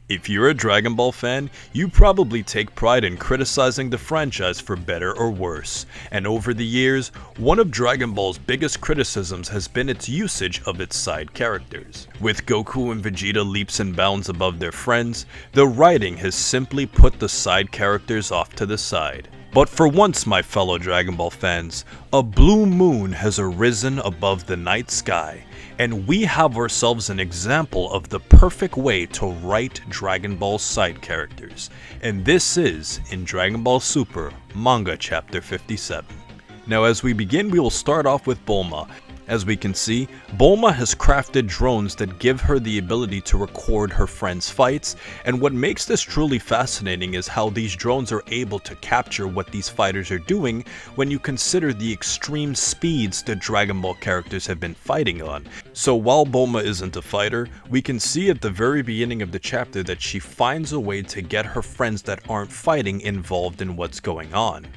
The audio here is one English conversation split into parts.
If you're a Dragon Ball fan, you probably take pride in criticizing the franchise for better or worse, and over the years, one of Dragon Ball's biggest criticisms has been its usage of its side characters. With Goku and Vegeta leaps and bounds above their friends, the writing has simply put the side characters off to the side. But for once, my fellow Dragon Ball fans, a blue moon has arisen above the night sky, and we have ourselves an example of the perfect way to write Dragon Ball side characters, and this is in Dragon Ball Super, Manga Chapter 57. Now as we begin, we will start off with Bulma. As we can see, Bulma has crafted drones that give her the ability to record her friends' fights, and what makes this truly fascinating is how these drones are able to capture what these fighters are doing when you consider the extreme speeds the Dragon Ball characters have been fighting on. So while Bulma isn't a fighter, we can see at the very beginning of the chapter that she finds a way to get her friends that aren't fighting involved in what's going on.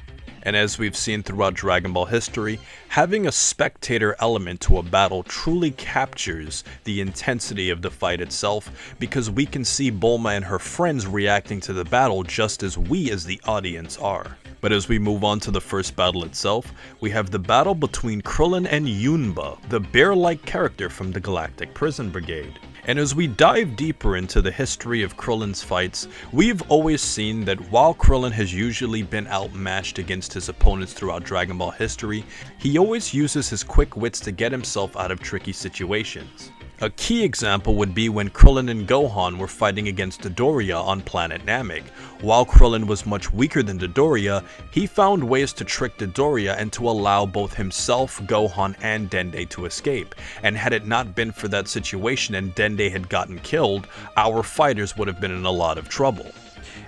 And as we've seen throughout Dragon Ball history, having a spectator element to a battle truly captures the intensity of the fight itself, because we can see Bulma and her friends reacting to the battle just as we as the audience are. But as we move on to the first battle itself, we have the battle between Krillin and Unova, the bear-like character from the Galactic Prison Brigade. And as we dive deeper into the history of Krillin's fights, we've always seen that while Krillin has usually been outmatched against his opponents throughout Dragon Ball history, he always uses his quick wits to get himself out of tricky situations. A key example would be when Krillin and Gohan were fighting against Dodoria on planet Namek. While Krillin was much weaker than Dodoria, he found ways to trick Dodoria and to allow both himself, Gohan, and Dende to escape. And had it not been for that situation and Dende had gotten killed, our fighters would have been in a lot of trouble.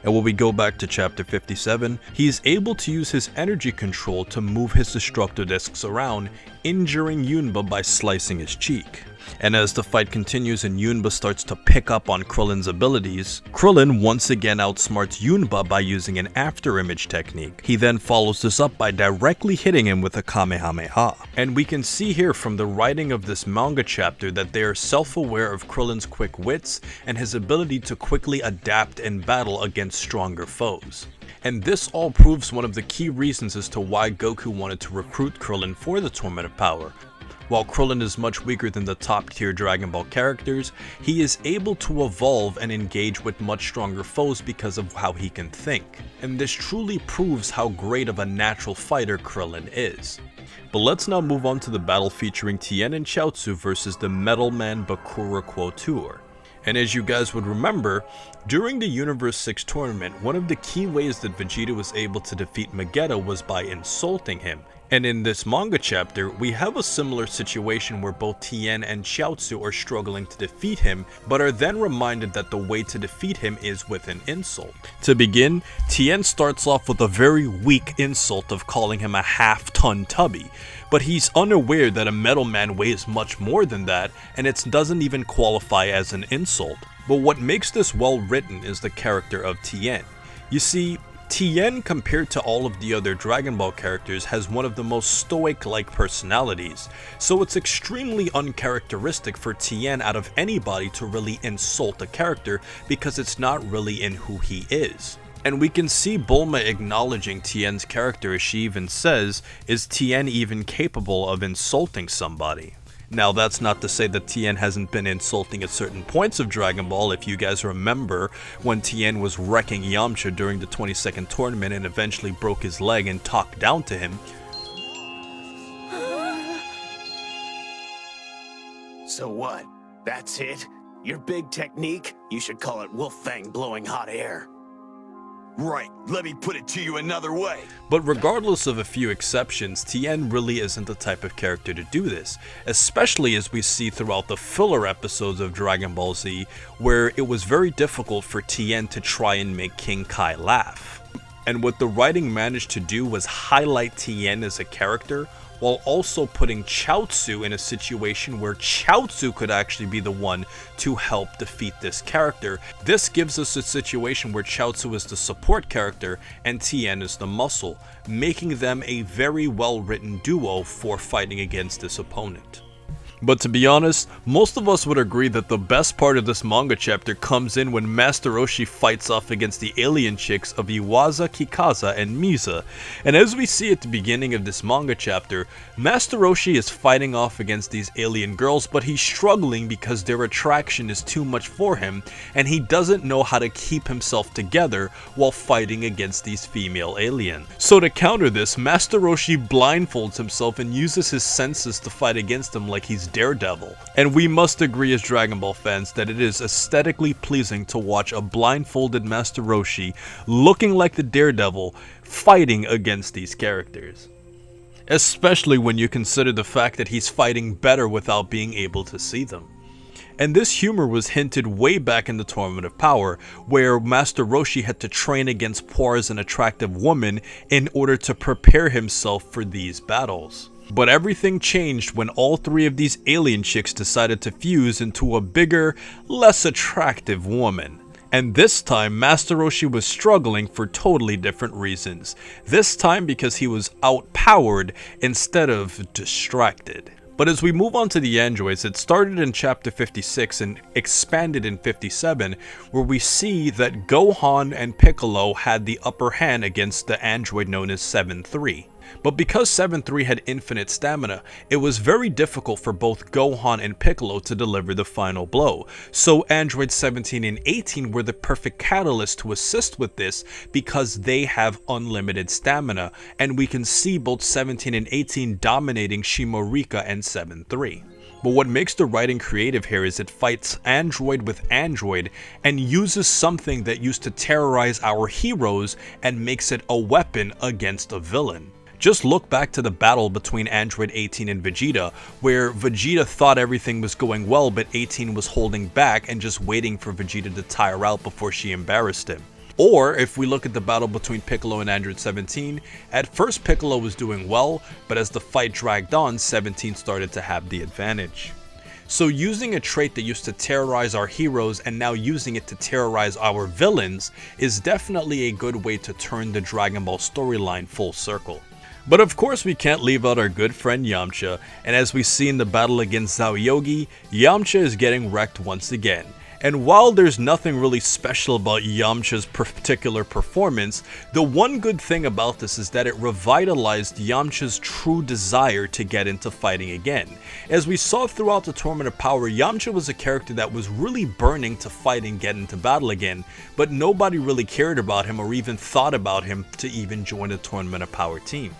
And when we go back to chapter 57, he is able to use his energy control to move his destructo discs around, injuring Unova by slicing his cheek. And as the fight continues and Unova starts to pick up on Krillin's abilities, Krillin once again outsmarts Unova by using an after image technique. He then follows this up by directly hitting him with a Kamehameha. And we can see here from the writing of this manga chapter that they are self-aware of Krillin's quick wits and his ability to quickly adapt and battle against stronger foes. And this all proves one of the key reasons as to why Goku wanted to recruit Krillin for the Tournament of Power. While Krillin is much weaker than the top tier Dragon Ball characters, he is able to evolve and engage with much stronger foes because of how he can think. And this truly proves how great of a natural fighter Krillin is. But let's now move on to the battle featuring Tienen and Chiaotzu versus the Metal Man Bakura Quatuor. And as you guys would remember, during the Universe 6 tournament, one of the key ways that Vegeta was able to defeat Vegeta was by insulting him. And in this manga chapter, we have a similar situation where both Tien and Chiaotzu are struggling to defeat him, but are then reminded that the way to defeat him is with an insult. To begin, Tien starts off with a very weak insult of calling him a half-ton tubby, but he's unaware that a metal man weighs much more than that, and it doesn't even qualify as an insult. But what makes this well written is the character of Tien. You see, Tien, compared to all of the other Dragon Ball characters, has one of the most stoic-like personalities, so it's extremely uncharacteristic for Tien out of anybody to really insult a character because it's not really in who he is. And we can see Bulma acknowledging Tien's character as she even says, "Is Tien even capable of insulting somebody?" Now that's not to say that Tien hasn't been insulting at certain points of Dragon Ball. If you guys remember when Tien was wrecking Yamcha during the 22nd tournament and eventually broke his leg and talked down to him. So what? That's it? Your big technique? You should call it Wolf Fang blowing hot air. Right, let me put it to you another way. But regardless of a few exceptions, Tien really isn't the type of character to do this, especially as we see throughout the filler episodes of Dragon Ball Z, where it was very difficult for Tien to try and make King Kai laugh. And what the writing managed to do was highlight Tien as a character, while also putting Chiaotzu in a situation where Chiaotzu could actually be the one to help defeat this character. This gives us a situation where Chiaotzu is the support character and Tien is the muscle, making them a very well written duo for fighting against this opponent. But to be honest, most of us would agree that the best part of this manga chapter comes in when Master Roshi fights off against the alien chicks of Iwaza, Kikaza, and Misa. And as we see at the beginning of this manga chapter, Master Roshi is fighting off against these alien girls, but he's struggling because their attraction is too much for him, and he doesn't know how to keep himself together while fighting against these female aliens. So to counter this, Master Roshi blindfolds himself and uses his senses to fight against them like he's Daredevil. And we must agree as Dragon Ball fans that it is aesthetically pleasing to watch a blindfolded Master Roshi looking like the Daredevil fighting against these characters. Especially when you consider the fact that he's fighting better without being able to see them. And this humor was hinted way back in the Tournament of Power, where Master Roshi had to train against poor as an attractive woman in order to prepare himself for these battles. But everything changed when all three of these alien chicks decided to fuse into a bigger, less attractive woman. And this time, Master Roshi was struggling for totally different reasons. This time because he was outpowered instead of distracted. But as we move on to the androids, it started in chapter 56 and expanded in 57, where we see that Gohan and Piccolo had the upper hand against the android known as 7-3. But because 7-3 had infinite stamina, it was very difficult for both Gohan and Piccolo to deliver the final blow. So androids 17 and 18 were the perfect catalyst to assist with this because they have unlimited stamina, and we can see both 17 and 18 dominating Shimorika and 7-3. But what makes the writing creative here is it fights android with android and uses something that used to terrorize our heroes and makes it a weapon against a villain. Just look back to the battle between Android 18 and Vegeta, where Vegeta thought everything was going well, but 18 was holding back and just waiting for Vegeta to tire out before she embarrassed him. Or if we look at the battle between Piccolo and Android 17, at first Piccolo was doing well, but as the fight dragged on, 17 started to have the advantage. So using a trait that used to terrorize our heroes and now using it to terrorize our villains is definitely a good way to turn the Dragon Ball storyline full circle. But of course we can't leave out our good friend Yamcha, and as we see in the battle against Zaoyogi, Yamcha is getting wrecked once again. And while there's nothing really special about Yamcha's particular performance, the one good thing about this is that it revitalized Yamcha's true desire to get into fighting again. As we saw throughout the Tournament of Power, Yamcha was a character that was really burning to fight and get into battle again, but nobody really cared about him or even thought about him to even join the Tournament of Power team.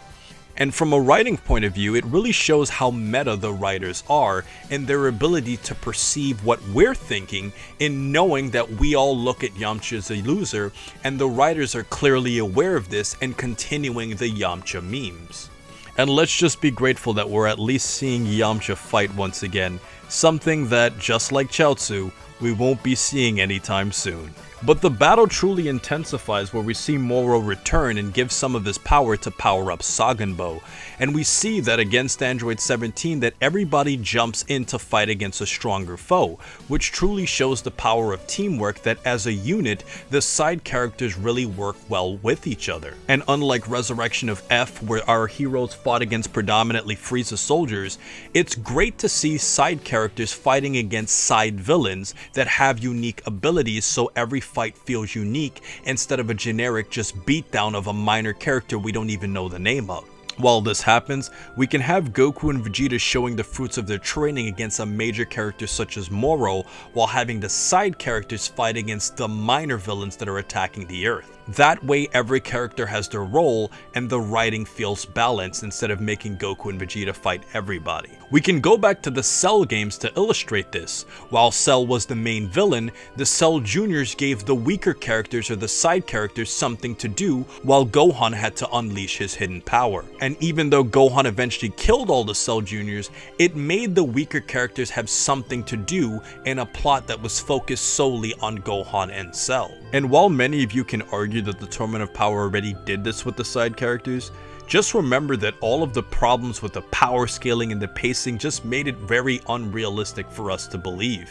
And from a writing point of view, it really shows how meta the writers are and their ability to perceive what we're thinking in knowing that we all look at Yamcha as a loser, and the writers are clearly aware of this and continuing the Yamcha memes. And let's just be grateful that we're at least seeing Yamcha fight once again, something that, just like Chiaotzu, we won't be seeing anytime soon. But the battle truly intensifies where we see Moro return and give some of his power to power up Saganbo, and we see that against Android 17 that everybody jumps in to fight against a stronger foe, which truly shows the power of teamwork, that as a unit, the side characters really work well with each other. And unlike Resurrection of F, where our heroes fought against predominantly Frieza soldiers, it's great to see side characters fighting against side villains that have unique abilities, so every fight feels unique instead of a generic just beatdown of a minor character we don't even know the name of. While this happens, we can have Goku and Vegeta showing the fruits of their training against a major character such as Moro, while having the side characters fight against the minor villains that are attacking the Earth. That way every character has their role and the writing feels balanced instead of making Goku and Vegeta fight everybody. We can go back to the Cell games to illustrate this. While Cell was the main villain, the Cell Juniors gave the weaker characters or the side characters something to do, while Gohan had to unleash his hidden power. And even though Gohan eventually killed all the Cell Juniors, it made the weaker characters have something to do in a plot that was focused solely on Gohan and Cell. And while many of you can argue that the Tournament of Power already did this with the side characters, just remember that all of the problems with the power scaling and the pacing just made it very unrealistic for us to believe.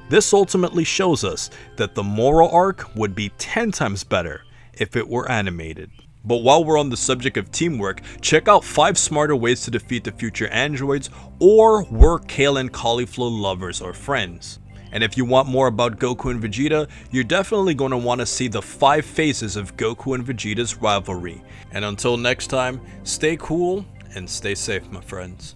This ultimately shows us that the Moro arc would be 10 times better if it were animated. But while we're on the subject of teamwork, check out 5 smarter ways to defeat the future androids, or were Kale and Cauliflower lovers or friends? And if you want more about Goku and Vegeta, you're definitely going to want to see the 5 phases of Goku and Vegeta's rivalry. And until next time, stay cool and stay safe, my friends.